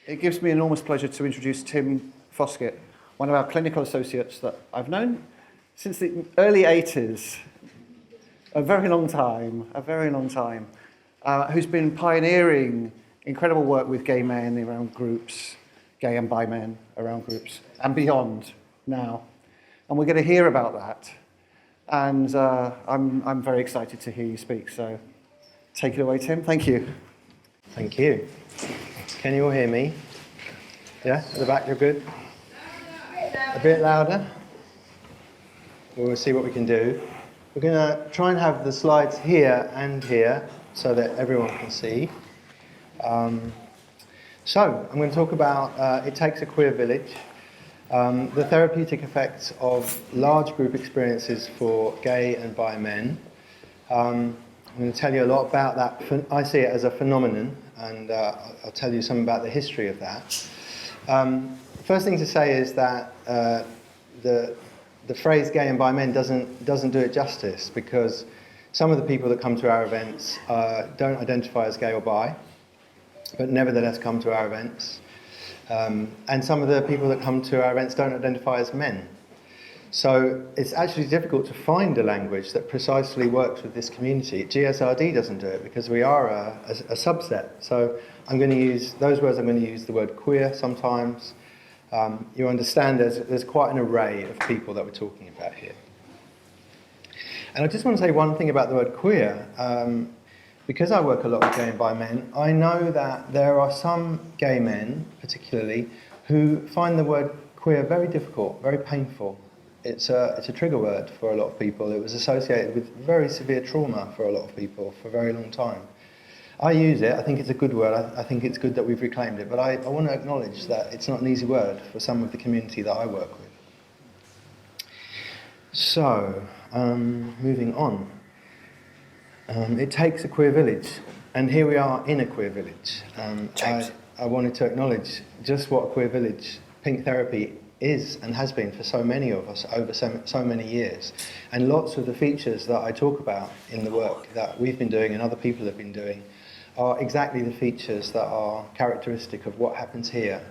It gives me enormous pleasure to introduce Tim Foskett, one of our clinical associates that I've known since the early 80s, a very long time, who's been pioneering incredible work with gay men around groups, gay and bi men around groups, and beyond now. And we're going to hear about that. And I'm very excited to hear you speak, so take it away, Tim. Thank you. Thank you. Can you all hear me? Yeah, at the back you're good? A bit louder? We'll see what we can do. We're going to try and have the slides here and here so that everyone can see. So, I'm going to talk about It Takes a Queer Village, the therapeutic effects of large group experiences for gay and bi men. I'm going to tell you a lot about that. I see it as a phenomenon, and I'll tell you some about the history of that. First thing to say is that the phrase gay and bi men doesn't do it justice, because some of the people that come to our events don't identify as gay or bi, but nevertheless come to our events. And some of the people that come to our events don't identify as men. So it's actually difficult to find a language that precisely works with this community. GSRD doesn't do it because we are a subset. So I'm going to use those words. I'm going to use the word queer sometimes. You understand there's quite an array of people that we're talking about here. And I just want to say one thing about the word queer. Because I work a lot with gay and bi men, I know that there are some gay men, particularly, who find the word queer very difficult, very painful. It's a trigger word for a lot of people. It was associated with very severe trauma for a lot of people for a very long time. I use it. I think it's a good word. I think it's good that we've reclaimed it. But I want to acknowledge that it's not an easy word for some of the community that I work with. So, moving on. It takes a queer village. And here we are in a queer village. I wanted to acknowledge just what a queer village pink therapy is and has been for so many of us over so many years. And lots of the features that I talk about in the work that we've been doing and other people have been doing are exactly the features that are characteristic of what happens here.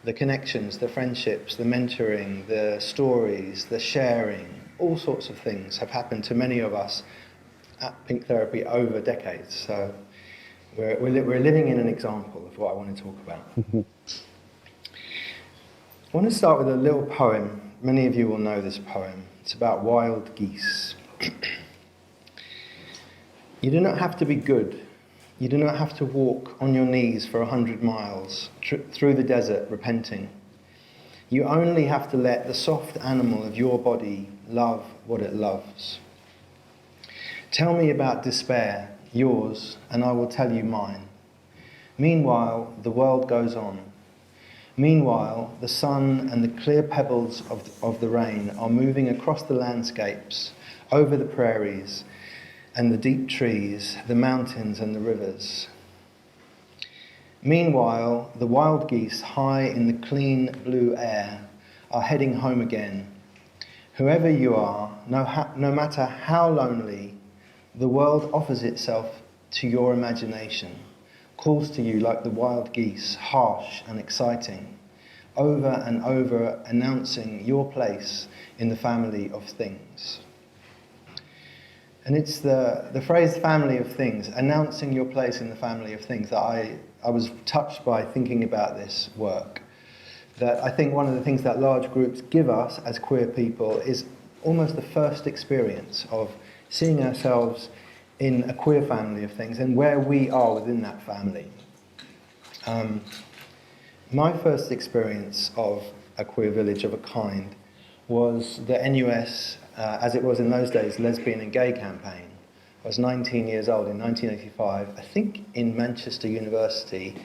The connections, the friendships, the mentoring, the stories, the sharing, all sorts of things have happened to many of us at Pink Therapy over decades. So we're living in an example of what I want to talk about. I want to start with a little poem. Many of you will know this poem. It's about wild geese. You do not have to be good. You do not have to walk on your knees for 100 miles through the desert repenting. You only have to let the soft animal of your body love what it loves. Tell me about despair, yours, and I will tell you mine. Meanwhile, the world goes on. Meanwhile, the sun and the clear pebbles of the rain are moving across the landscapes, over the prairies, and the deep trees, the mountains and the rivers. Meanwhile, the wild geese high in the clean blue air are heading home again. Whoever you are, no matter how lonely, the world offers itself to your imagination, calls to you like the wild geese, harsh and exciting, over and over announcing your place in the family of things. And it's the phrase family of things, announcing your place in the family of things, that I was touched by thinking about this work. That I think one of the things that large groups give us as queer people is almost the first experience of seeing ourselves in a queer family of things and where we are within that family. My first experience of a queer village of a kind was the NUS, as it was in those days, lesbian and gay campaign. I was 19 years old in 1985, I think in Manchester University,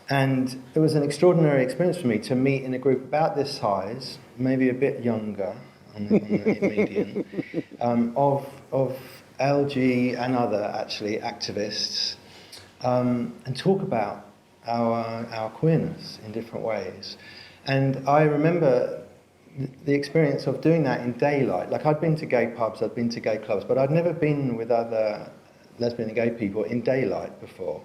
and it was an extraordinary experience for me to meet in a group about this size, maybe a bit younger on the median, of LG and other actually activists, and talk about our queerness in different ways. And I remember the experience of doing that in daylight. Like, I'd been to gay pubs, I'd been to gay clubs, but I'd never been with other lesbian and gay people in daylight before.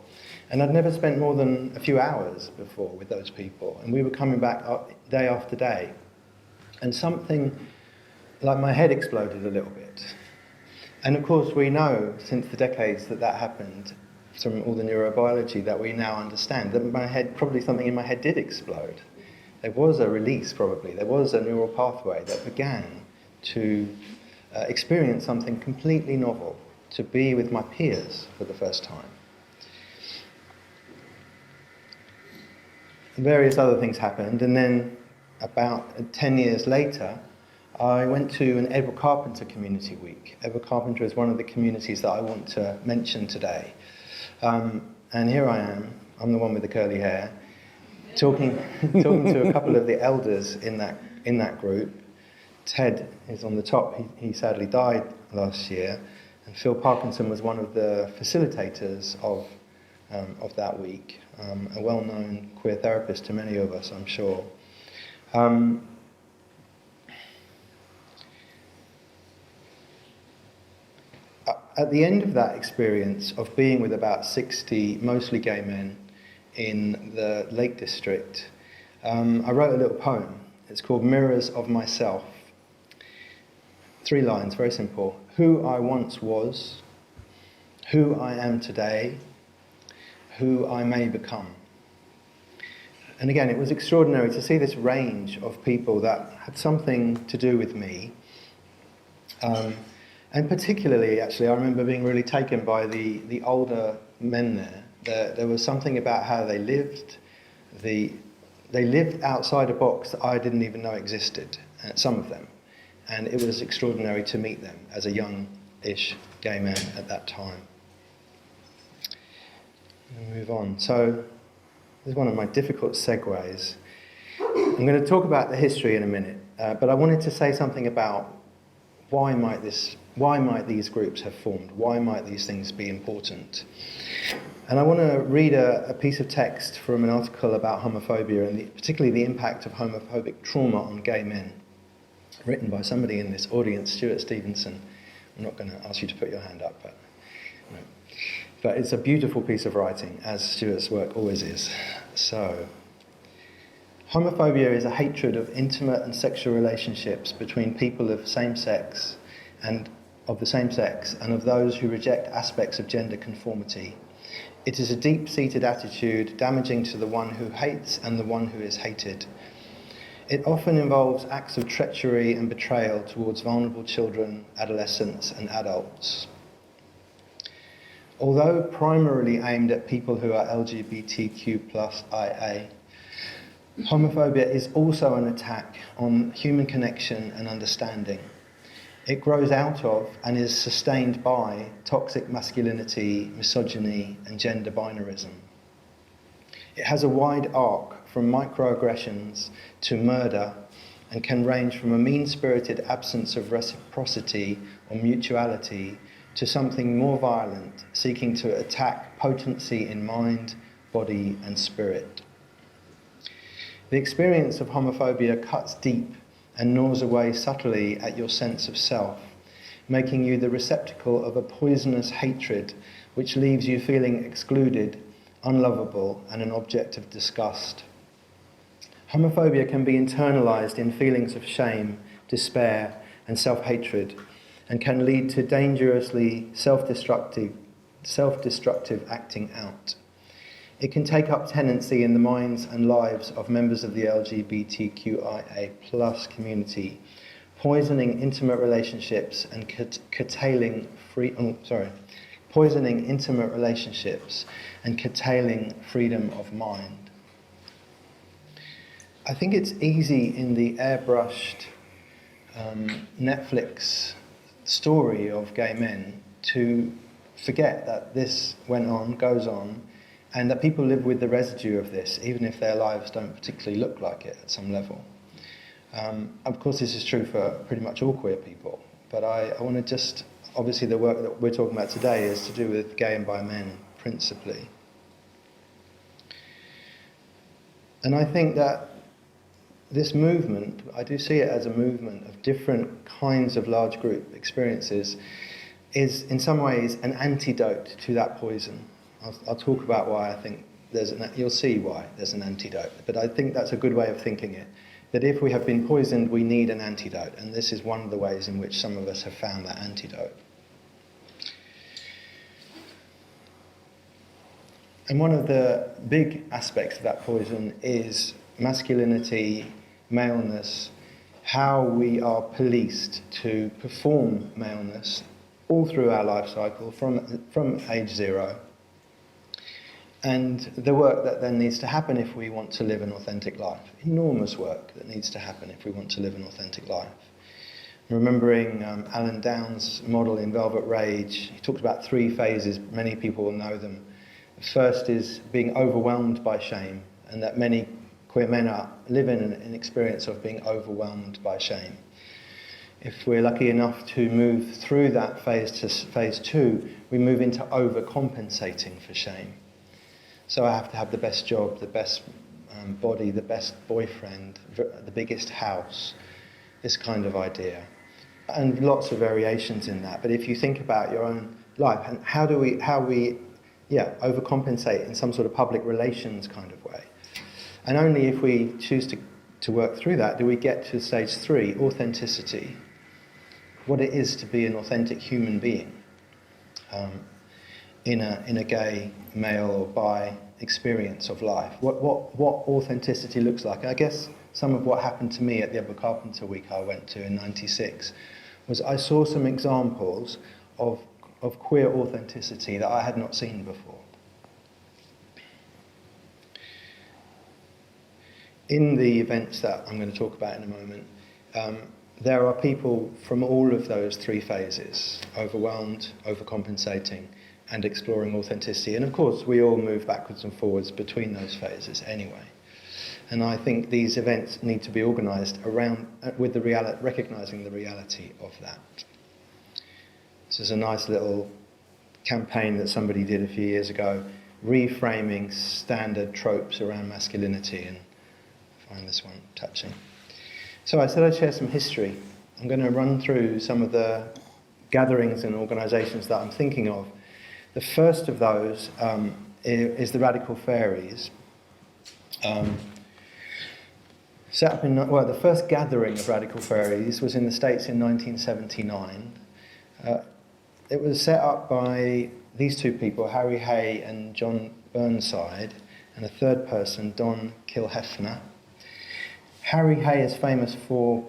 And I'd never spent more than a few hours before with those people. And we were coming back day after day. And something like my head exploded a little bit. And of course we know since the decades that happened from all the neurobiology that we now understand that probably something in my head did explode. There was a release probably, there was a neural pathway that began to experience something completely novel, to be with my peers for the first time. Various other things happened, and then about 10 years later, I went to an Edward Carpenter Community Week. Edward Carpenter is one of the communities that I want to mention today. And here I am, I'm the one with the curly hair, talking to a couple of the elders in that group. Ted is on the top, he sadly died last year, and Phil Parkinson was one of the facilitators of that week, a well-known queer therapist to many of us, I'm sure. At the end of that experience of being with about 60 mostly gay men in the Lake District, I wrote a little poem. It's called Mirrors of Myself. 3 lines, very simple. Who I once was, who I am today, who I may become. And again, it was extraordinary to see this range of people that had something to do with me. And particularly, actually, I remember being really taken by the older men there. There was something about how they lived. They lived outside a box that I didn't even know existed, some of them. And it was extraordinary to meet them as a young-ish gay man at that time. We'll move on. So, this is one of my difficult segues. I'm going to talk about the history in a minute, but I wanted to say something about why might these groups have formed? Why might these things be important? And I want to read a piece of text from an article about homophobia and particularly the impact of homophobic trauma on gay men, written by somebody in this audience, Stuart Stevenson. I'm not going to ask you to put your hand up, but it's a beautiful piece of writing, as Stuart's work always is. So, homophobia is a hatred of intimate and sexual relationships between people of the same sex and of those who reject aspects of gender conformity. It is a deep-seated attitude damaging to the one who hates and the one who is hated. It often involves acts of treachery and betrayal towards vulnerable children, adolescents and adults. Although primarily aimed at people who are LGBTQ+IA, homophobia is also an attack on human connection and understanding. It grows out of and is sustained by toxic masculinity, misogyny, and gender binarism. It has a wide arc from microaggressions to murder and can range from a mean-spirited absence of reciprocity or mutuality to something more violent, seeking to attack potency in mind, body, and spirit. The experience of homophobia cuts deep and gnaws away subtly at your sense of self, making you the receptacle of a poisonous hatred which leaves you feeling excluded, unlovable, and an object of disgust. Homophobia can be internalized in feelings of shame, despair, and self-hatred, and can lead to dangerously self-destructive acting out. It can take up tenancy in the minds and lives of members of the LGBTQIA+ community, poisoning intimate relationships and curtailing freedom of mind. I think it's easy in the airbrushed Netflix story of gay men to forget that this went on, goes on, and that people live with the residue of this, even if their lives don't particularly look like it at some level. Of course, this is true for pretty much all queer people, but I want to just, obviously the work that we're talking about today is to do with gay and bi men, principally. And I think that this movement, I do see it as a movement of different kinds of large group experiences, is in some ways an antidote to that poison. I'll talk about why I think you'll see why there's an antidote, but I think that's a good way of thinking it. That if we have been poisoned, we need an antidote, and this is one of the ways in which some of us have found that antidote. And one of the big aspects of that poison is masculinity, maleness, how we are policed to perform maleness all through our life cycle from age 0. And the work that then needs to happen if we want to live an authentic life. Enormous work that needs to happen if we want to live an authentic life. Remembering Alan Downs' model in Velvet Rage, he talks about 3 phases, many people will know them. The first is being overwhelmed by shame, and that many queer men live in an experience of being overwhelmed by shame. If we're lucky enough to move through that phase to phase 2, we move into overcompensating for shame. So I have to have the best job, the best body, the best boyfriend, the biggest house, this kind of idea. And lots of variations in that. But if you think about your own life, and how we overcompensate in some sort of public relations kind of way. And only if we choose to work through that do we get to stage 3, authenticity. What it is to be an authentic human being. In a gay, male or bi experience of life. What authenticity looks like. I guess some of what happened to me at the Edward Carpenter Week I went to in '96 was I saw some examples of queer authenticity that I had not seen before. In the events that I'm going to talk about in a moment, there are people from all of those 3 phases, overwhelmed, overcompensating, and exploring authenticity. And of course, we all move backwards and forwards between those phases anyway. And I think these events need to be organised around, with the recognising the reality of that. This is a nice little campaign that somebody did a few years ago, reframing standard tropes around masculinity, and I find this one touching. So I said I'd share some history. I'm going to run through some of the gatherings and organisations that I'm thinking of. The first of those is the Radical Fairies. Set up the first gathering of Radical Fairies was in the States in 1979. It was set up by these 2 people, Harry Hay and John Burnside, and a third person, Don Kilhefner. Harry Hay is famous for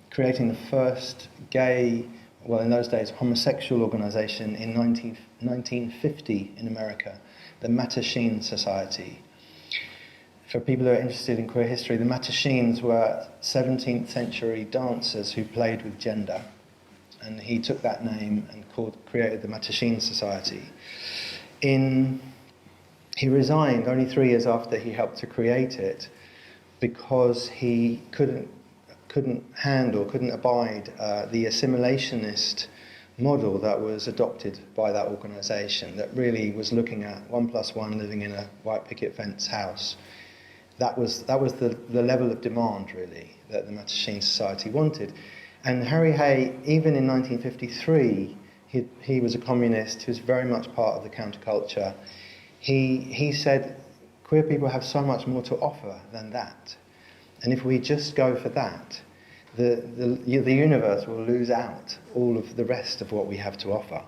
creating the first gay, well, in those days, homosexual organisation in 1950 in America, the Mattachine Society. For people who are interested in queer history, the Mattachines were 17th century dancers who played with gender. And he took that name and created the Mattachine Society. He resigned only 3 years after he helped to create it because he couldn't abide the assimilationist model that was adopted by that organisation, that really was looking at 1 + 1 living in a white picket fence house. That was the level of demand, really, that the Mattachine Society wanted. And Harry Hay, even in 1953, he was a communist, he was very much part of the counterculture. He said, queer people have so much more to offer than that. And if we just go for that, the universe will lose out all of the rest of what we have to offer.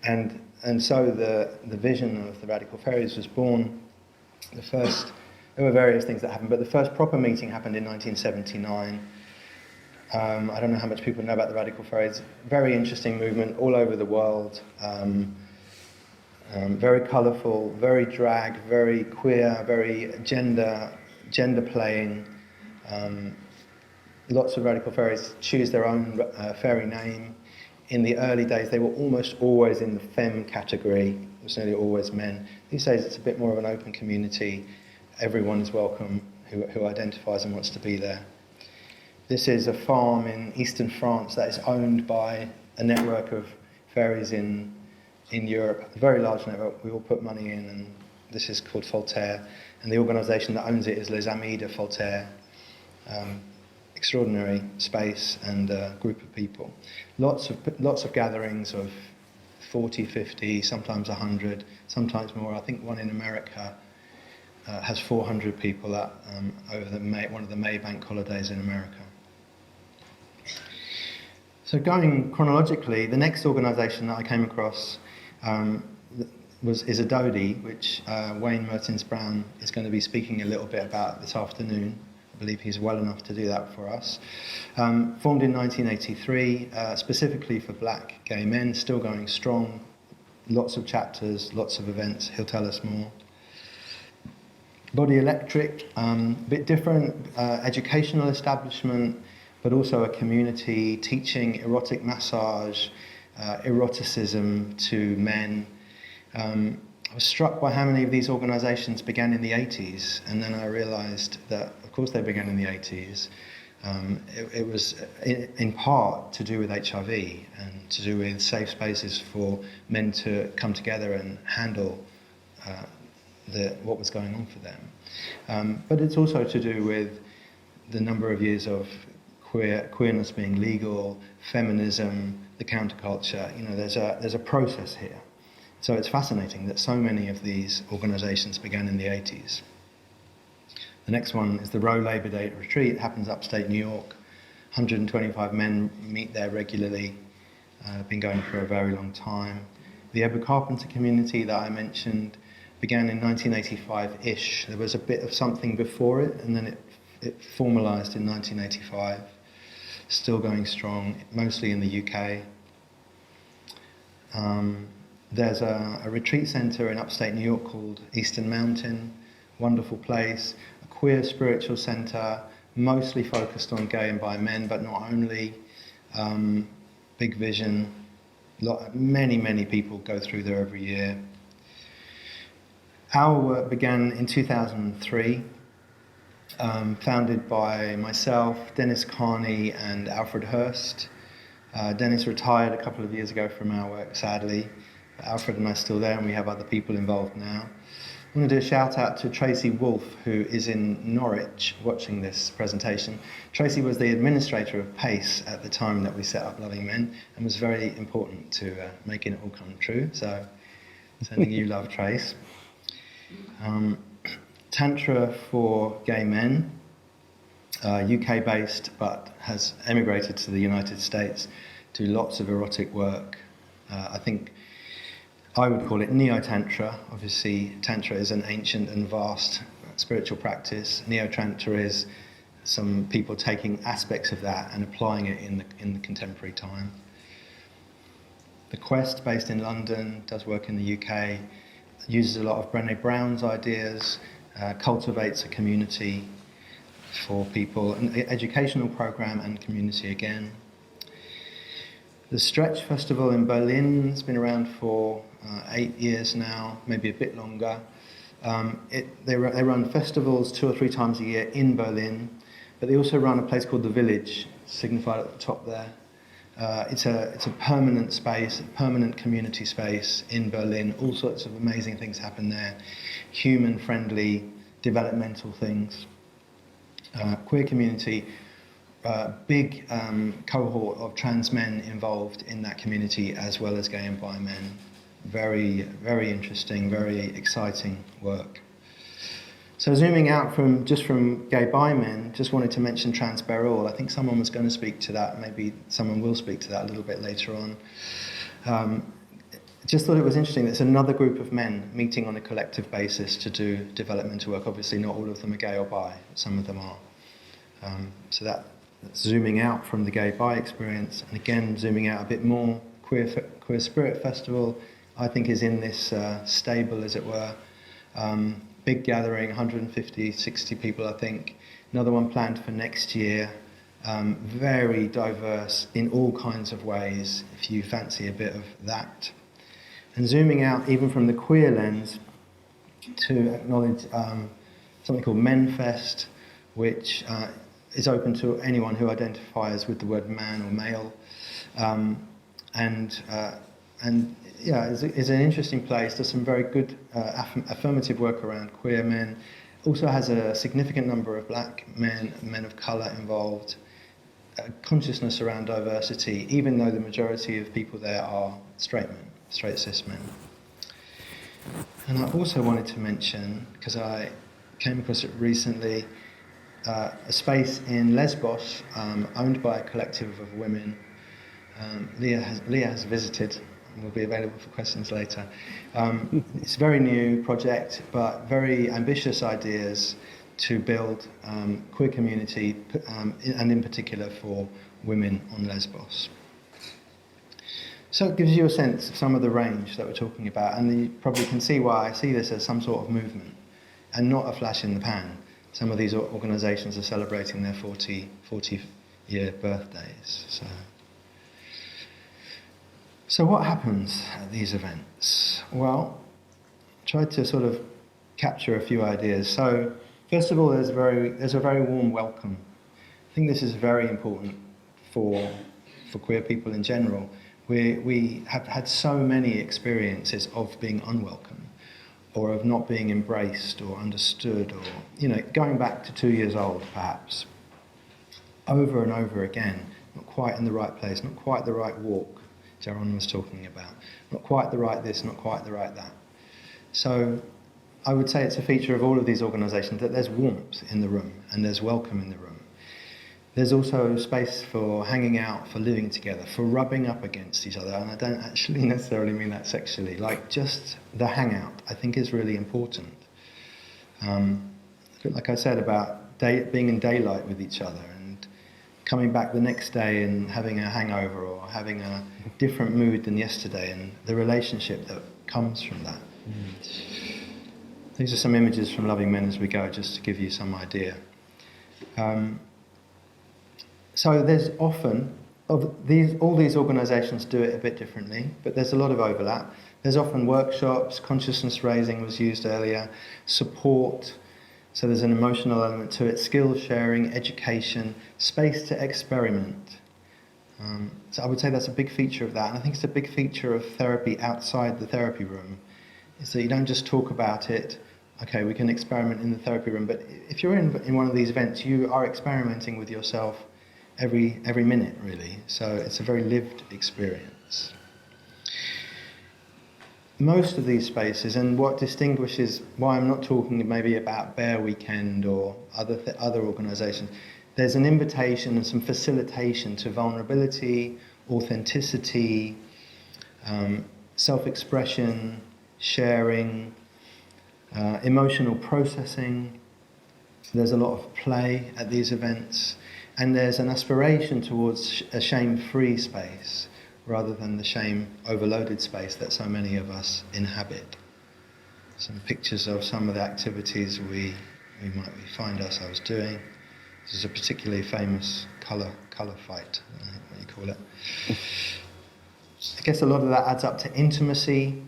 And so the vision of the Radical Fairies was born. There were various things that happened, but the first proper meeting happened in 1979. I don't know how much people know about the Radical Fairies. Very interesting movement all over the world. Very colourful, very drag, very queer, very gender playing. Lots of Radical Fairies choose their own fairy name. In the early days, they were almost always in the femme category. It was nearly always men. These days, it's a bit more of an open community. Everyone is welcome who identifies and wants to be there. This is a farm in eastern France that is owned by a network of fairies in Europe, a very large network. We all put money in, and this is called Voltaire. And the organisation that owns it is Les Amis de Voltaire. extraordinary space and group of people. Lots of gatherings of 40, 50, sometimes 100, sometimes more. I think one in America has 400 people over one of the May bank holidays in America. So going chronologically, the next organisation that I came across is Adodi, which Wayne Mertens-Brown is going to be speaking a little bit about this afternoon. I believe he's well enough to do that for us. Formed in 1983, specifically for black gay men, still going strong. Lots of chapters, lots of events. He'll tell us more. Body Electric, bit different, educational establishment, but also a community teaching erotic massage, eroticism to men. I was struck by how many of these organisations began in the 80s, and then I realised that, of course, they began in the 80s. It was in part to do with HIV and to do with safe spaces for men to come together and handle what was going on for them. But it's also to do with the number of years of queerness being legal, feminism, the counterculture. You know, there's a process here. So it's fascinating that so many of these organisations began in the 80s. The next one is the Row Labour Day Retreat. It happens upstate New York. 125 men meet there regularly. Been going for a very long time. The Eber Carpenter community that I mentioned began in 1985-ish. There was a bit of something before it, and then it formalised in 1985. Still going strong, mostly in the UK. There's a retreat centre in upstate New York called Eastern Mountain. Wonderful place. A queer spiritual centre, mostly focused on gay and bi men, but not only. Big vision. Many people go through there every year. Our work began in 2003, founded by myself, Dennis Carney and Alfred Hurst. Dennis retired a couple of years ago from our work, sadly. Alfred and I are still there, and we have other people involved now. I want to do a shout out to Tracy Wolfe, who is in Norwich watching this presentation. Tracy was the administrator of PACE at the time that we set up Loving Men, and was very important to making it all come true. So, sending you love, Trace. Tantra for Gay Men, UK based, but has emigrated to the United States, do lots of erotic work. I think I would call it Neo-Tantra. Obviously, Tantra is an ancient and vast spiritual practice. Neo-Tantra is some people taking aspects of that and applying it in the contemporary time. The Quest, based in London, does work in the UK, uses a lot of Brené Brown's ideas, cultivates a community for people, an educational program and community again. The Stretch Festival in Berlin has been around for 8 years now, maybe a bit longer. They run festivals 2 or 3 times a year in Berlin, but they also run a place called The Village, signified at the top there. It's a permanent space, a permanent community space in Berlin. All sorts of amazing things happen there, human-friendly, developmental things. Queer community, big cohort of trans men involved in that community, as well as gay and bi men. Very, very interesting, very exciting work. So zooming out from gay bi men, just wanted to mention Trans Beryl. I think someone was going to speak to that. Maybe someone will speak to that a little bit later on. Just thought it was interesting. There's another group of men meeting on a collective basis to do developmental work. Obviously, not all of them are gay or bi, but some of them are. So that's zooming out from the gay bi experience, and again zooming out a bit more. Queer Spirit Festival, I think, is in this stable, as it were. Big gathering, 150, 60 people, I think. Another one planned for next year. Very diverse in all kinds of ways, if you fancy a bit of that. And zooming out even from the queer lens to acknowledge something called Menfest, which is open to anyone who identifies with the word man or male. And yeah, it's an interesting place. There's some very good affirmative work around queer men. Also has a significant number of black men, men of colour involved. a consciousness around diversity, even though the majority of people there are straight men, straight cis men. And I also wanted to mention, because I came across it recently, a space in Lesbos, owned by a collective of women. Leah has visited and will be available for questions later. It's a very new project, but very ambitious ideas to build queer community, and in particular for women on Lesbos. So it gives you a sense of some of the range that we're talking about, and you probably can see why I see this as some sort of movement and not a flash in the pan. Some of these organisations are celebrating their 40-year birthdays. So what happens at these events? Well, I tried to sort of capture a few ideas. So first of all, there's a very warm welcome. I think this is very important for queer people in general. We have had so many experiences of being unwelcome, or of not being embraced or understood, or going back to 2 years old perhaps, over and over again, not quite in the right place, not quite the right walk Jaron was talking about, not quite the right this, not quite the right that. So I would say it's a feature of all of these organisations that there's warmth in the room and there's welcome in the room. There's also space for hanging out, for living together, for rubbing up against each other, and I don't actually necessarily mean that sexually, like just the hangout I think is really important. Like I said about being in daylight with each other and coming back the next day and having a hangover or having a different mood than yesterday, and the relationship that comes from that. These are some images from Loving Men as we go, just to give you some idea. So there's often, all these organisations do it a bit differently, but there's a lot of overlap. There's often workshops, consciousness raising was used earlier, support, so there's an emotional element to it, skills sharing, education, space to experiment. So I would say that's a big feature of that, and I think it's a big feature of therapy outside the therapy room, is that you don't just talk about it. Okay, we can experiment in the therapy room, but if you're in one of these events, you are experimenting with yourself every minute, really. So it's a very lived experience. Most of these spaces, and what distinguishes why I'm not talking maybe about Bear Weekend or other organisations, there's an invitation and some facilitation to vulnerability, authenticity, self-expression, sharing, emotional processing. There's a lot of play at these events, and there's an aspiration towards a shame-free space rather than the shame-overloaded space that so many of us inhabit. Some pictures of some of the activities we might find ourselves doing. This is a particularly famous colour fight, I don't know what you call it. I guess a lot of that adds up to intimacy,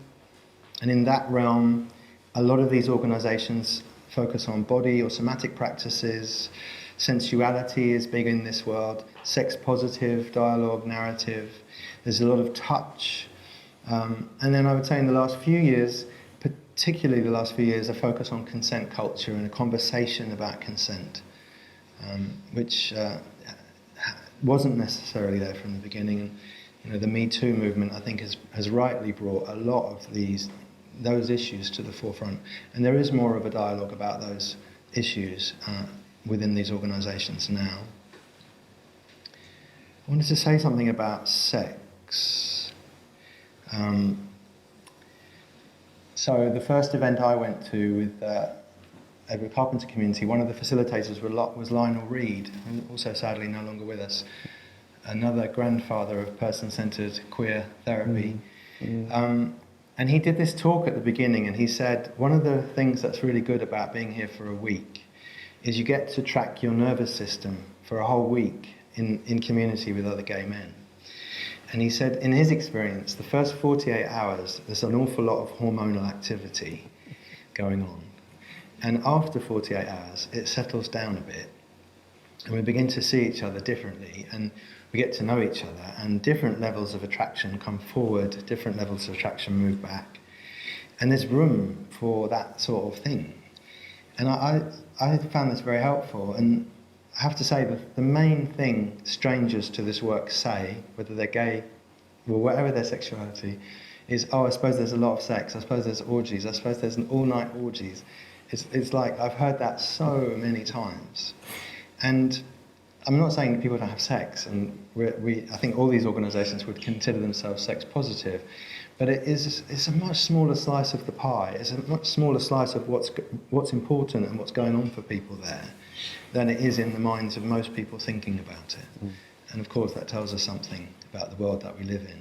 and in that realm, a lot of these organisations focus on body or somatic practices. Sensuality is big in this world, sex-positive dialogue, narrative. There's a lot of touch. And then I would say in the last few years, particularly the last few years, a focus on consent culture and a conversation about consent, which wasn't necessarily there from the beginning. And the Me Too movement, I think, has rightly brought a lot of those issues to the forefront. And there is more of a dialogue about those issues within these organisations now. I wanted to say something about sex. So the first event I went to with the Carpenter community, one of the facilitators was Lionel Reed, who also sadly no longer with us, another grandfather of person-centred queer therapy. And he did this talk at the beginning, and he said, one of the things that's really good about being here for a week is you get to track your nervous system for a whole week in community with other gay men. And he said, in his experience, the first 48 hours, there's an awful lot of hormonal activity going on. And after 48 hours, it settles down a bit. And we begin to see each other differently, and we get to know each other, and different levels of attraction come forward, different levels of attraction move back. And there's room for that sort of thing. And I found this very helpful, and I have to say that the main thing strangers to this work say, whether they're gay or whatever their sexuality, is, oh, I suppose there's a lot of sex, I suppose there's orgies, I suppose there's an all-night orgies. It's like, I've heard that so many times. And I'm not saying that people don't have sex, and I think all these organisations would consider themselves sex positive, but it's a much smaller slice of the pie. It's a much smaller slice of what's important and what's going on for people there than it is in the minds of most people thinking about it. And of course that tells us something about the world that we live in.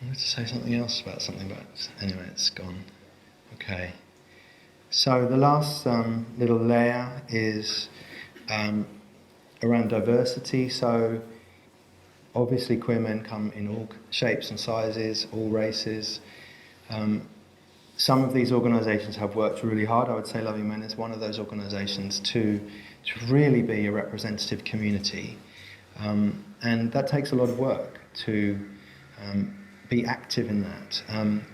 I wanted to say something else about something, but anyway, it's gone. Okay. So the last little layer is around diversity. So obviously queer men come in all shapes and sizes, all races. Some of these organisations have worked really hard. I would say Loving Men is one of those organisations to really be a representative community. And that takes a lot of work to be active in that.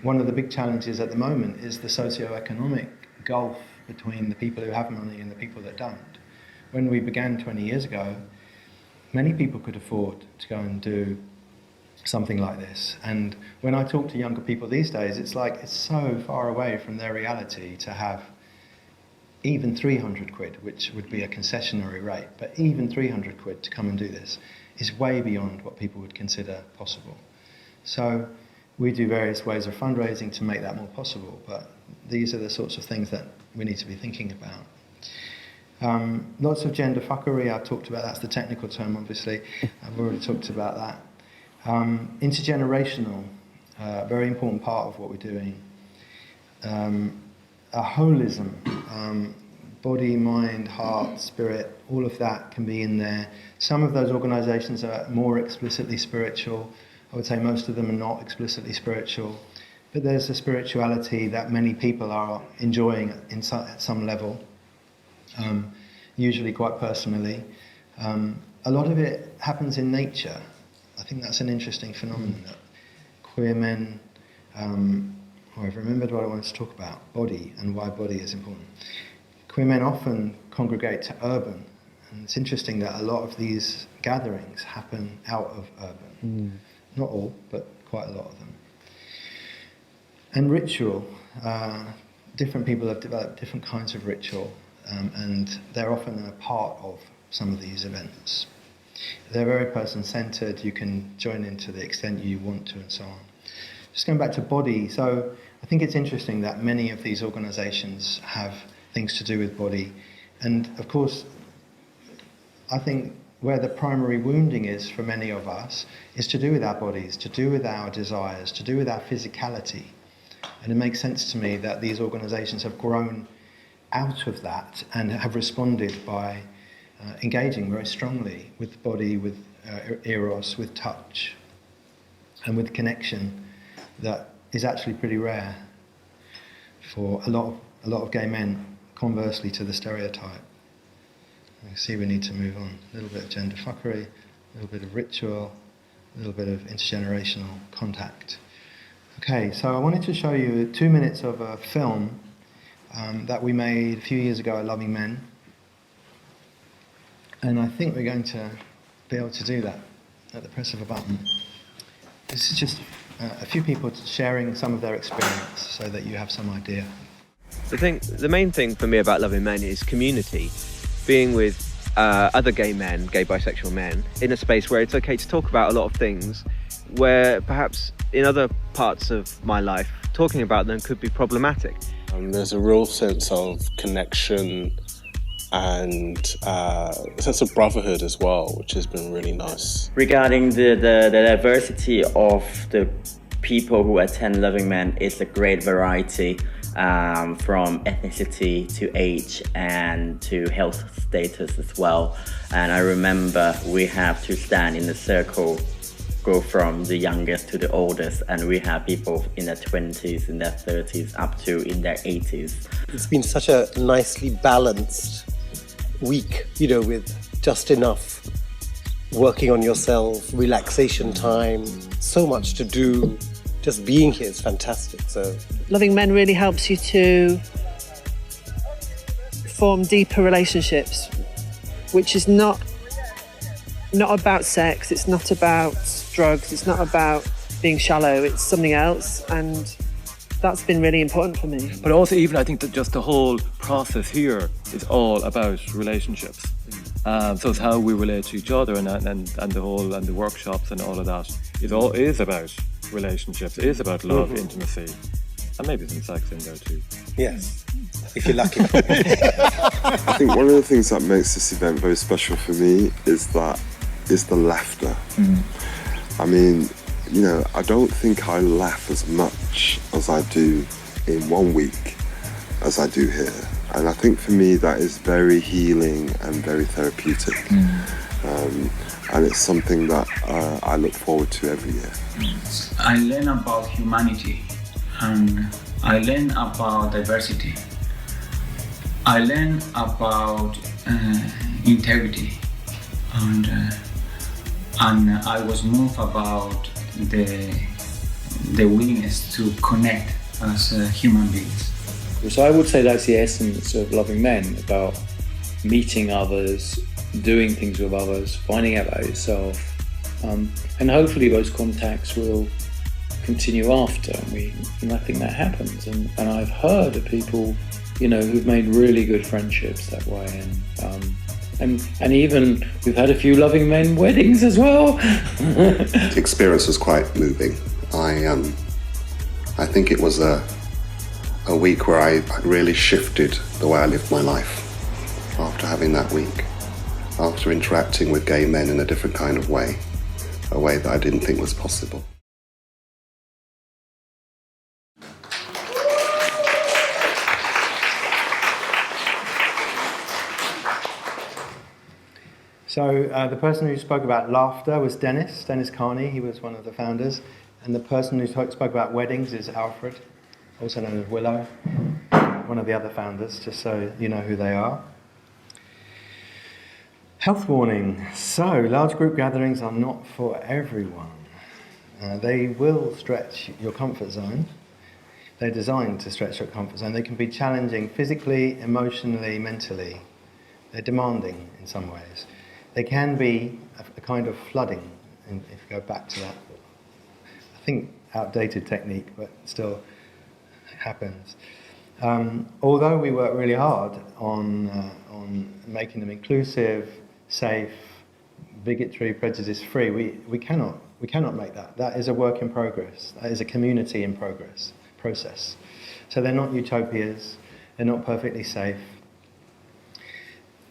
One of the big challenges at the moment is the socio-economic gulf between the people who have money and the people that don't. When we began 20 years ago, many people could afford to go and do something like this. And when I talk to younger people these days, it's like it's so far away from their reality to have even 300 quid, which would be a concessionary rate, but even 300 quid to come and do this is way beyond what people would consider possible. So we do various ways of fundraising to make that more possible, but these are the sorts of things that we need to be thinking about. Lots of gender fuckery, I've talked about, that's the technical term obviously, I've already talked about that. Intergenerational, very important part of what we're doing. A holism, body, mind, heart, spirit, all of that can be in there. Some of those organisations are more explicitly spiritual. I would say most of them are not explicitly spiritual, but there's a spirituality that many people are enjoying at some level, usually quite personally. A lot of it happens in nature. I think that's an interesting phenomenon, that queer men, I've remembered what I wanted to talk about, body and why body is important. Queer men often congregate to urban, and it's interesting that a lot of these gatherings happen out of urban. Not all, but quite a lot of them. And ritual, different people have developed different kinds of ritual, and they're often a part of some of these events. They're very person-centred, you can join in to the extent you want to and so on. Just going back to body, so I think it's interesting that many of these organisations have things to do with body, and of course I think where the primary wounding is for many of us is to do with our bodies, to do with our desires, to do with our physicality. And it makes sense to me that these organisations have grown out of that and have responded by engaging very strongly with the body, with eros, with touch, and with connection that is actually pretty rare for a lot of gay men, conversely to the stereotype. I see we need to move on. A little bit of gender fuckery, a little bit of ritual, a little bit of intergenerational contact. Okay, so I wanted to show you 2 minutes of a film that we made a few years ago at Loving Men. And I think we're going to be able to do that at the press of a button. This is just a few people sharing some of their experience so that you have some idea. The main thing for me about Loving Men is community. Being with other gay men, gay bisexual men, in a space where it's okay to talk about a lot of things where perhaps in other parts of my life, talking about them could be problematic. There's a real sense of connection and a sense of brotherhood as well, which has been really nice. Regarding the diversity of the people who attend Loving Men, it's a great variety. From ethnicity to age and to health status as well. And I remember we have to stand in a circle, go from the youngest to the oldest, and we have people in their 20s, in their 30s, up to in their 80s. It's been such a nicely balanced week, with just enough working on yourself, relaxation time, so much to do. Just being here is fantastic. So Loving Men really helps you to form deeper relationships, which is not about sex, it's not about drugs, it's not about being shallow, it's something else, and that's been really important for me. But also, even I think that just the whole process here is all about relationships. So it's how we relate to each other, and the workshops and all of that is about relationships. It is about love, intimacy, and maybe some sex in there too. Yes, if you're lucky. I think one of the things that makes this event very special for me is the laughter. I mean, you know, I don't think I laugh as much as I do in 1 week as I do here. And I think for me that is very healing and very therapeutic. And it's something that I look forward to every year. I learn about humanity, and I learn about diversity. I learn about integrity, and I was moved about the willingness to connect as human beings. So I would say that's the essence of Loving Men, about meeting others, doing things with others, finding out about yourself, and hopefully those contacts will continue after, and I think that happens, and I've heard of people, you know, who've made really good friendships that way, and even we've had a few Loving Men weddings as well. The experience was quite moving. I think it was a week where I really shifted the way I lived my life after having that week, after interacting with gay men in a different kind of way, a way that I didn't think was possible. So the person who spoke about laughter was Dennis Carney. He was one of the founders. And the person who spoke about weddings is Alfred, also known as Willow, one of the other founders, just so you know who they are. Health warning. So, large group gatherings are not for everyone. They will stretch your comfort zone. They're designed to stretch your comfort zone. They can be challenging physically, emotionally, mentally. They're demanding in some ways. They can be a kind of flooding, and if you go back to that, I think outdated technique, but still happens. Although we work really hard on making them inclusive, safe, bigotry, prejudice-free, we cannot make that. That is a work in progress. That is a community in process. So they're not utopias. They're not perfectly safe.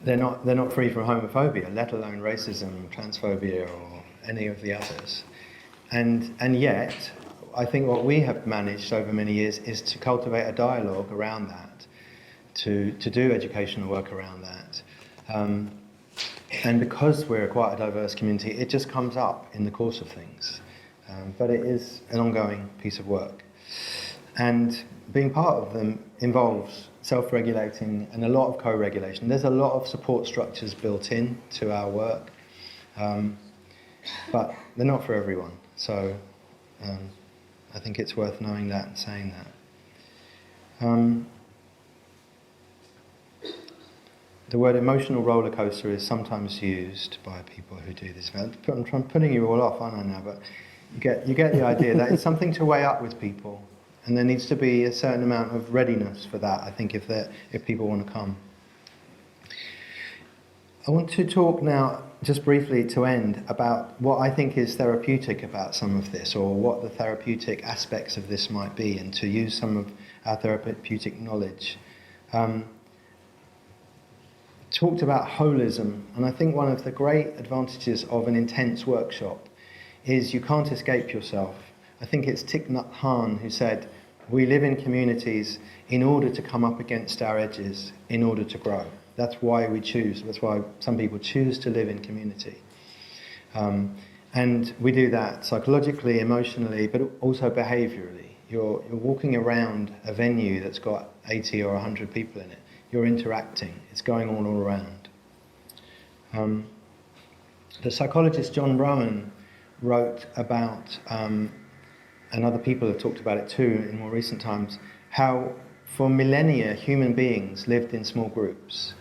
They're not free from homophobia, let alone racism, transphobia, or any of the others. And yet, I think what we have managed over many years is to cultivate a dialogue around that, to do educational work around that. And because we're quite a diverse community, it just comes up in the course of things. But it is an ongoing piece of work. And being part of them involves self-regulating and a lot of co-regulation. There's a lot of support structures built in to our work, but they're not for everyone. So I think it's worth knowing that and saying that. The word emotional roller coaster is sometimes used by people who do this. I'm putting you all off, aren't I now? But you get the idea that it's something to weigh up with people. And there needs to be a certain amount of readiness for that, I think, if people want to come. I want to talk now, just briefly to end, about what I think is therapeutic about some of this, or what the therapeutic aspects of this might be, and to use some of our therapeutic knowledge. Talked about holism, and I think one of the great advantages of an intense workshop is you can't escape yourself. I think it's Thich Nhat Hanh who said, we live in communities in order to come up against our edges, in order to grow. That's why we choose. That's why some people choose to live in community. And we do that psychologically, emotionally, but also behaviourally. You're walking around a venue that's got 80 or 100 people in it. You're interacting. It's going on all around. The psychologist John Rowan wrote about, and other people have talked about it too in more recent times, how for millennia, human beings lived in small groups,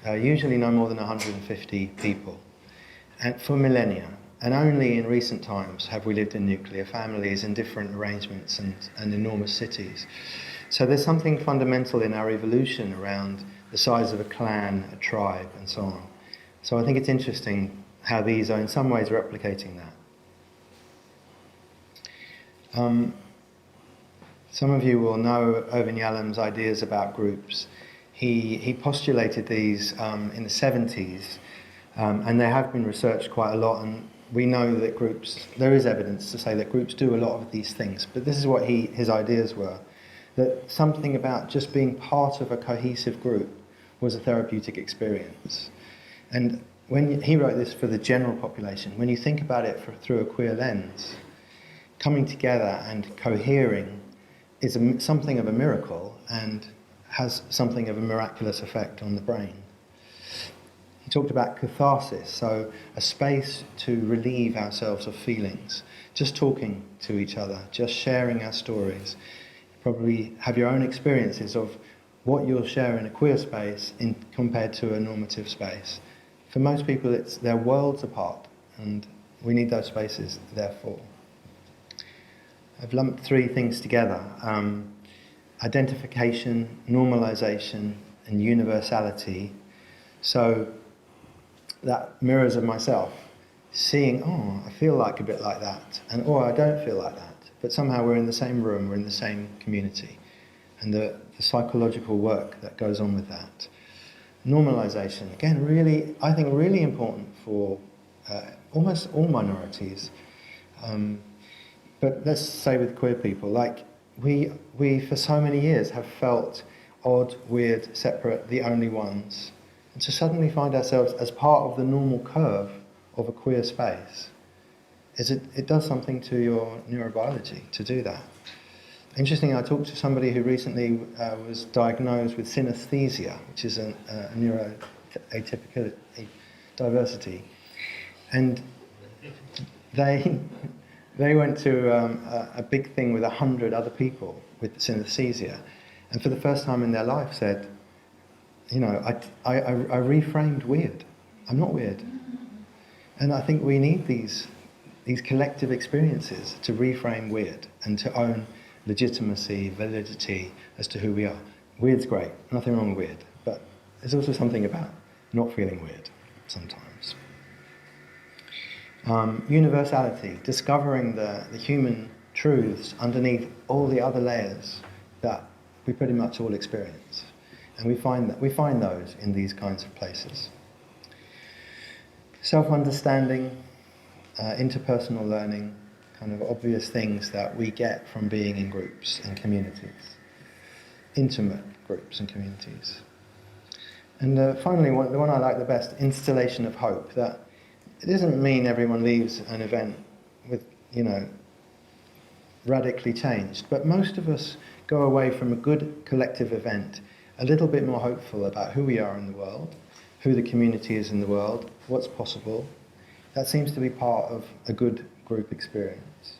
usually no more than 150 people, and for millennia. And only in recent times have we lived in nuclear families in different arrangements and enormous cities. So there's something fundamental in our evolution around the size of a clan, a tribe, and so on. So I think it's interesting how these are in some ways replicating that. Some of you will know Irvin Yalom's ideas about groups. He postulated these in the 70s, and they have been researched quite a lot, and we know that groups, there is evidence to say that groups do a lot of these things, but this is what his ideas were, that something about just being part of a cohesive group was a therapeutic experience. And when he wrote this for the general population, when you think about it through a queer lens, coming together and cohering is something of a miracle and has something of a miraculous effect on the brain. He talked about catharsis, so a space to relieve ourselves of feelings, just talking to each other, just sharing our stories. You probably have your own experiences of what you'll share in a queer space compared to a normative space. For most people, they're worlds apart, and we need those spaces, therefore. I've lumped three things together. Identification, normalization, and universality. So that mirrors of myself, seeing, oh, I feel like a bit like that, and I don't feel like that. But somehow we're in the same room, we're in the same community. And the psychological work that goes on with that. Normalization, again, really, I think really important for almost all minorities. But let's say with queer people, like we for so many years have felt odd, weird, separate, the only ones. And to suddenly find ourselves as part of the normal curve of a queer space, it does something to your neurobiology to do that. Interesting, I talked to somebody who recently was diagnosed with synesthesia, which is a neuroatypical diversity. And they went to a big thing with 100 other people with synesthesia, and for the first time in their life said, you know, I reframed weird. I'm not weird. And I think we need these collective experiences to reframe weird and to own legitimacy, validity as to who we are. Weird's great, nothing wrong with weird, but there's also something about not feeling weird sometimes. Universality, discovering the human truths underneath all the other layers that we pretty much all experience. And we find those in these kinds of places. Self-understanding, interpersonal learning, kind of obvious things that we get from being in groups and communities, intimate groups and communities. And finally, the one I like the best, installation of hope, that it doesn't mean everyone leaves an event with, you know, radically changed, but most of us go away from a good collective event a little bit more hopeful about who we are in the world, who the community is in the world, what's possible. That seems to be part of a good group experience.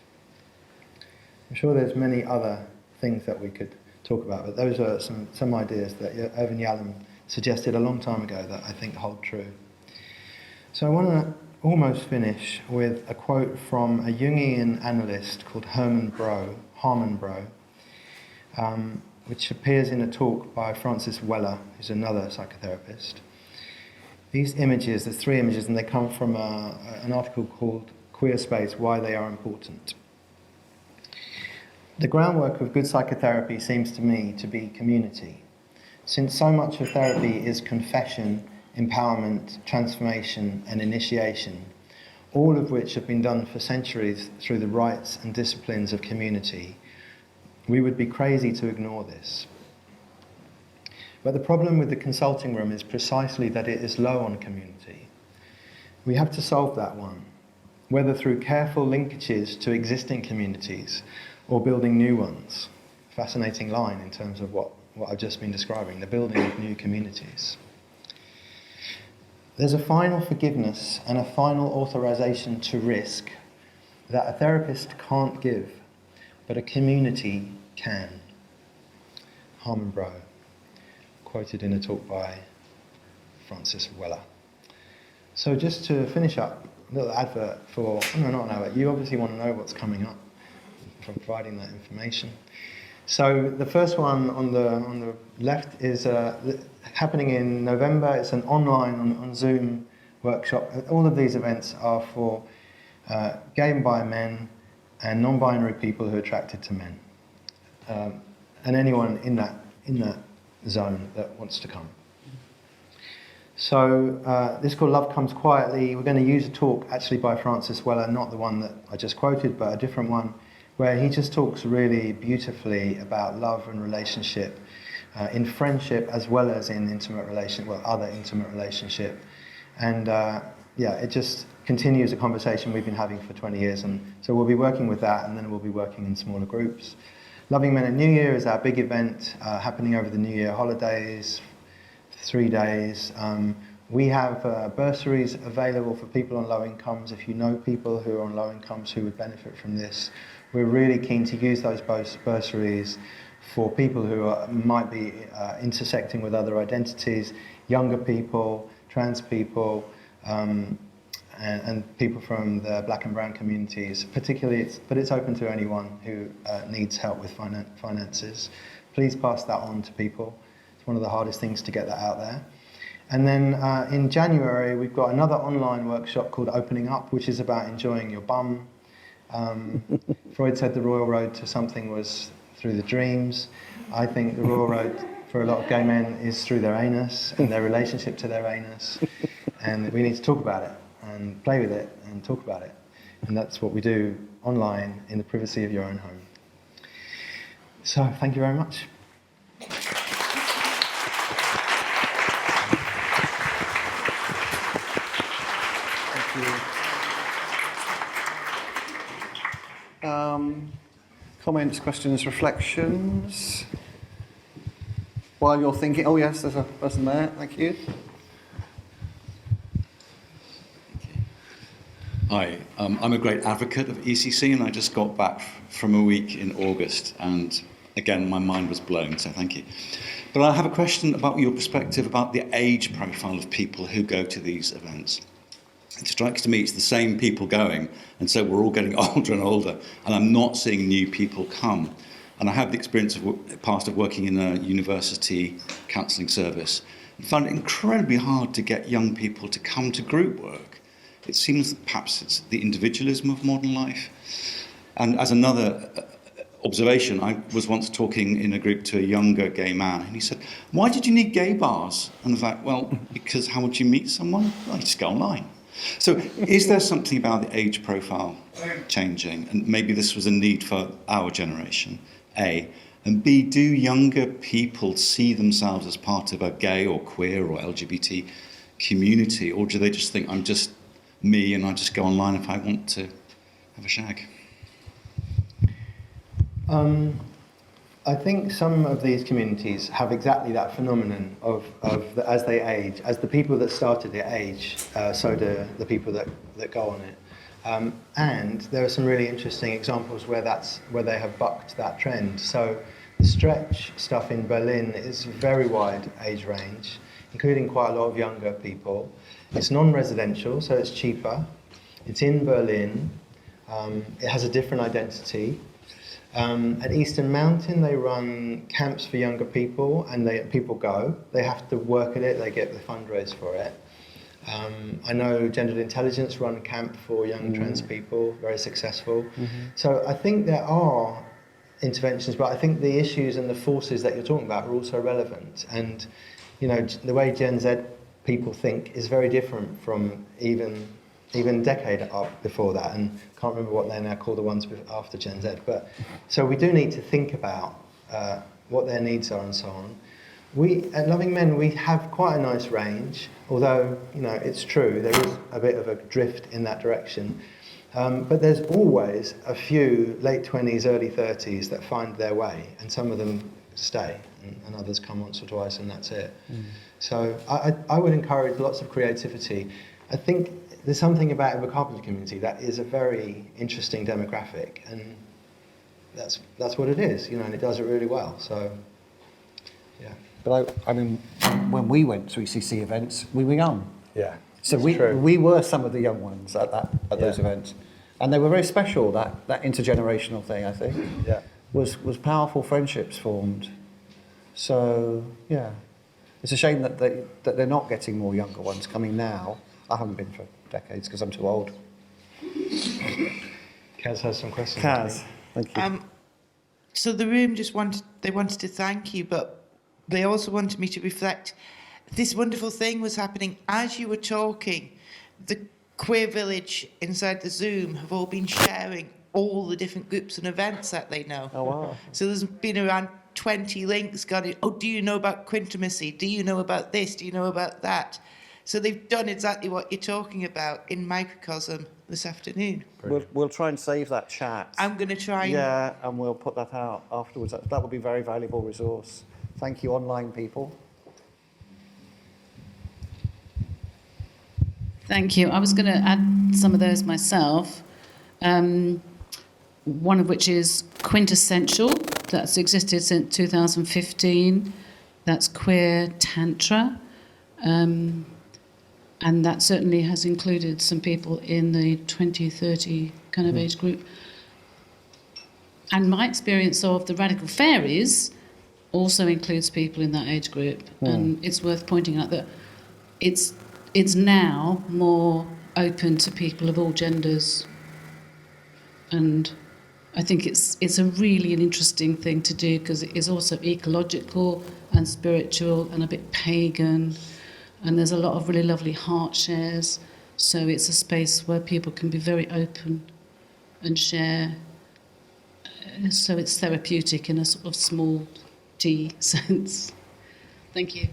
I'm sure there's many other things that we could talk about, but those are some ideas that Irvin Yalom suggested a long time ago that I think hold true. So I want to almost finish with a quote from a Jungian analyst called Harman Broe, which appears in a talk by Francis Weller, who's another psychotherapist. These images, there's three images, and they come from an article called Queer Space, Why They Are Important. The groundwork of good psychotherapy seems to me to be community. Since so much of therapy is confession, empowerment, transformation, and initiation, all of which have been done for centuries through the rites and disciplines of community, we would be crazy to ignore this. But the problem with the consulting room is precisely that it is low on community. We have to solve that one, whether through careful linkages to existing communities or building new ones. Fascinating line in terms of what I've just been describing, the building of new communities. There's a final forgiveness and a final authorization to risk that a therapist can't give, but a community can. Harmon Bro, quoted in a talk by Francis Weller. So just to finish up, a little advert for, no, not an advert, you obviously want to know what's coming up from providing that information. So the first one on the left is happening in November. It's an online on Zoom workshop. All of these events are for gay and bi men and non-binary people who are attracted to men, and anyone in that zone that wants to come. So this is called Love Comes Quietly. We're going to use a talk actually by Francis Weller, not the one that I just quoted, but a different one, where he just talks really beautifully about love and relationship, in friendship as well as in other intimate relationship. And it just continues a conversation we've been having for 20 years. And so we'll be working with that, and then we'll be working in smaller groups. Loving Men at New Year is our big event happening over the New Year holidays, 3 days. We have bursaries available for people on low incomes. If you know people who are on low incomes who would benefit from this, we're really keen to use those bursaries for people who might be intersecting with other identities, younger people, trans people, and people from the black and brown communities. Particularly, but it's open to anyone who needs help with finances. Please pass that on to people. It's one of the hardest things to get that out there. And then in January, we've got another online workshop called Opening Up, which is about enjoying your bum. Freud said the royal road to something was through the dreams. I think the royal road for a lot of gay men is through their anus and their relationship to their anus. And we need to talk about it and play with it and talk about it. And that's what we do online in the privacy of your own home. So, thank you very much. Comments, questions, reflections? While you're thinking, oh yes, there's a person there, thank you. Hi, I'm a great advocate of ECC, and I just got back from a week in August, and again my mind was blown, so thank you. But I have a question about your perspective about the age profile of people who go to these events. It strikes me it's the same people going, and so we're all getting older and older, and I'm not seeing new people come. And I have the experience of working in a university counselling service, and found it incredibly hard to get young people to come to group work. It seems that perhaps it's the individualism of modern life. And as another observation, I was once talking in a group to a younger gay man, and he said, "Why did you need gay bars?" And I was like, well, because how would you meet someone? Well, you just go online. So is there something about the age profile changing? And maybe this was a need for our generation, A. And B, do younger people see themselves as part of a gay or queer or LGBT community? Or do they just think, I'm just me and I just go online if I want to have a shag? I think some of these communities have exactly that phenomenon of as they age, as the people that started it age, so do the people that go on it. And there are some really interesting examples where they have bucked that trend. So the stretch stuff in Berlin is a very wide age range, including quite a lot of younger people. It's non-residential, so it's cheaper. It's in Berlin. It has a different identity. At Eastern Mountain, they run camps for younger people, and people go. They have to work at it. They get the fundraise for it. I know Gendered Intelligence run a camp for young trans people, very successful. So I think there are interventions, but I think the issues and the forces that you're talking about are also relevant. And you know, the way Gen Z people think is very different from even a decade up before that, and can't remember what they now call the ones after Gen Z. But so we do need to think about what their needs are and so on. We at Loving Men, we have quite a nice range, although you know it's true there is a bit of a drift in that direction. But there's always a few late 20s, early 30s that find their way, and some of them stay, and others come once or twice, and that's it. So I would encourage lots of creativity. I think there's something about the carpenter community that is a very interesting demographic, and that's what it is, you know, and it does it really well. So Yeah. But I mean, when we went to ECC events, we were young. Yeah. So It's true. we were some of the young ones at those Yeah. events, and they were very special. That intergenerational thing, I think, Yeah. was powerful friendships formed. So yeah, it's a shame that they're not getting more younger ones coming now. I haven't been for decades because I'm too old. Kaz has some questions. Kaz, thank you. So the room just wanted to thank you, but they also wanted me to reflect. This wonderful thing was happening as you were talking. The Queer Village inside the Zoom have all been sharing all the different groups and events that they know. Oh wow! So there's been around 20 links gone in. Oh, do you know about Quintimacy? Do you know about this? Do you know about that? So they've done exactly what you're talking about in Microcosm this afternoon. We'll try and save that chat. I'm going to try and... Yeah, and we'll put that out afterwards. That would be a very valuable resource. Thank you, online people. Thank you. I was going to add some of those myself. One of which is Quintessential. That's existed since 2015. That's Queer Tantra. And that certainly has included some people in the 20-30 kind of age group. And my experience of the Radical Fairies also includes people in that age group. And it's worth pointing out that it's now more open to people of all genders. And I think it's a really an interesting thing to do because it is also ecological and spiritual and a bit pagan. And there's a lot of really lovely heart shares. So it's a space where people can be very open and share. So it's therapeutic in a sort of small T sense. Thank you.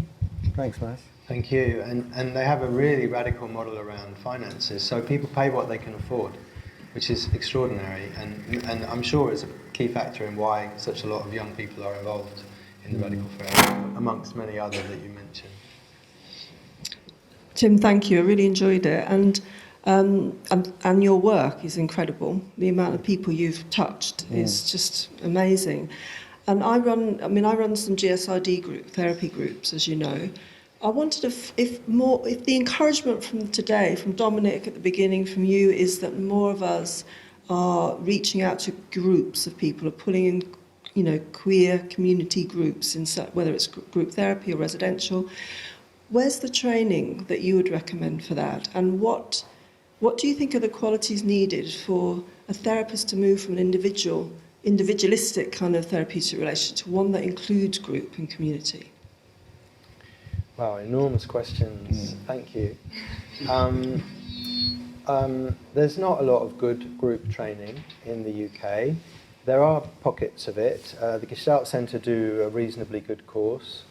Thanks, Matt. Thank you. And they have a really radical model around finances. So people pay what they can afford, which is extraordinary. And I'm sure it's a key factor in why such a lot of young people are involved in the Radical Fair, amongst many others that you mentioned. Tim, thank you. I really enjoyed it. And your work is incredible. The amount of people you've touched is just amazing. And I run some GSID therapy groups, as you know. I wondered if the encouragement from today, from Dominic at the beginning, from you, is that more of us are reaching out to groups of people, are pulling in, queer community groups, whether it's group therapy or residential. Where's the training that you would recommend for that? And what do you think are the qualities needed for a therapist to move from an individualistic kind of therapeutic relationship to one that includes group and community? Wow, enormous questions. Thank you. There's not a lot of good group training in the UK. There are pockets of it. The Gestalt Centre do a reasonably good course.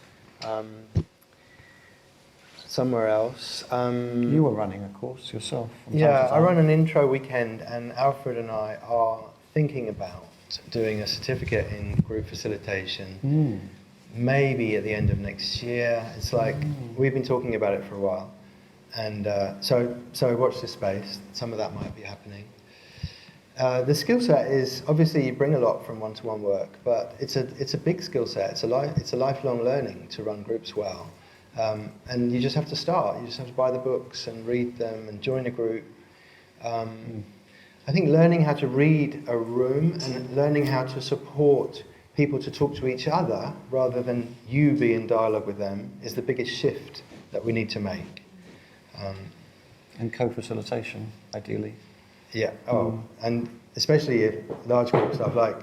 Somewhere else. You were running a course yourself. Yeah, I run an intro weekend, and Alfred and I are thinking about doing a certificate in group facilitation. Maybe at the end of next year. It's like we've been talking about it for a while, and so watch this space. Some of that might be happening. The skill set is obviously you bring a lot from one-to-one work, but it's a big skill set. It's a lifelong learning to run groups well, and you just have to start. You just have to buy the books and read them and join a group. I think learning how to read a room and learning how to support people to talk to each other rather than you be in dialogue with them is the biggest shift that we need to make. And co-facilitation, ideally. Yeah, and especially if large group stuff, like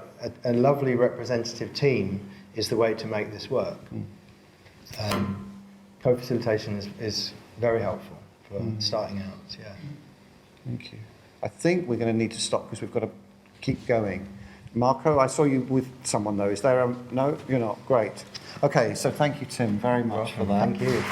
a lovely representative team is the way to make this work. Co-facilitation is very helpful for starting out, yeah. Thank you. I think we're going to need to stop because we've got to keep going. Marco, I saw you with someone though. Is there no? You're not. Great. Okay, so thank you, Tim, very much for that. Thank you.